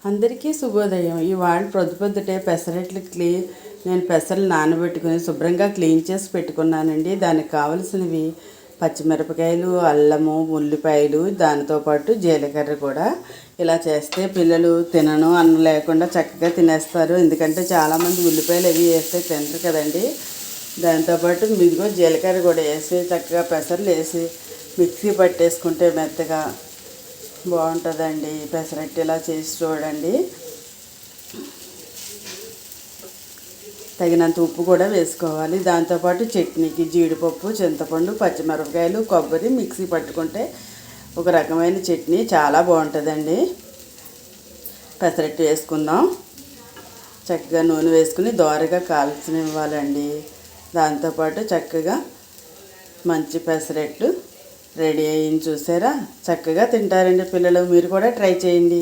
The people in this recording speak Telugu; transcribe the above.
అందరికీ శుభోదయం. ఇవాళ పొద్దుటే పెసరట్లకి నేను పెసరలు నానబెట్టుకుని శుభ్రంగా క్లీన్ చేసి పెట్టుకున్నానండి. దానికి కావలసినవి పచ్చిమిరపకాయలు, అల్లము, ఉల్లిపాయలు, దానితో పాటు జీలకర్ర కూడా. ఇలా చేస్తే పిల్లలు తినను అన్నం లేకుండా చక్కగా తినేస్తారు. ఎందుకంటే చాలామంది ఉల్లిపాయలు అవి వేస్తే తినరు కదండి. దాంతోపాటు ఇదిగో జీలకర్ర కూడా వేసి చక్కగా పెసరలు వేసి మిక్సీ పట్టేసుకుంటే మెత్తగా బాగుంటుందండి. పెసరట్టు ఇలా చేసి చూడండి. తగినంత ఉప్పు కూడా వేసుకోవాలి. దాంతోపాటు చట్నీకి జీడిపప్పు, చింతపండు, పచ్చిమిరపకాయలు, కొబ్బరి మిక్సీ పట్టుకుంటే ఒక రకమైన చట్నీ చాలా బాగుంటుందండి. పెసరట్టు వేసుకుందాం. చక్కగా నూనె వేసుకుని దోరగా కాల్చనివ్వాలండి. దాంతోపాటు చక్కగా మంచి పెసరట్టు రెడీ అయ్యింది. చూసారా, చక్కగా తింటారండి పిల్లలు. మీరు కూడా ట్రై చేయండి.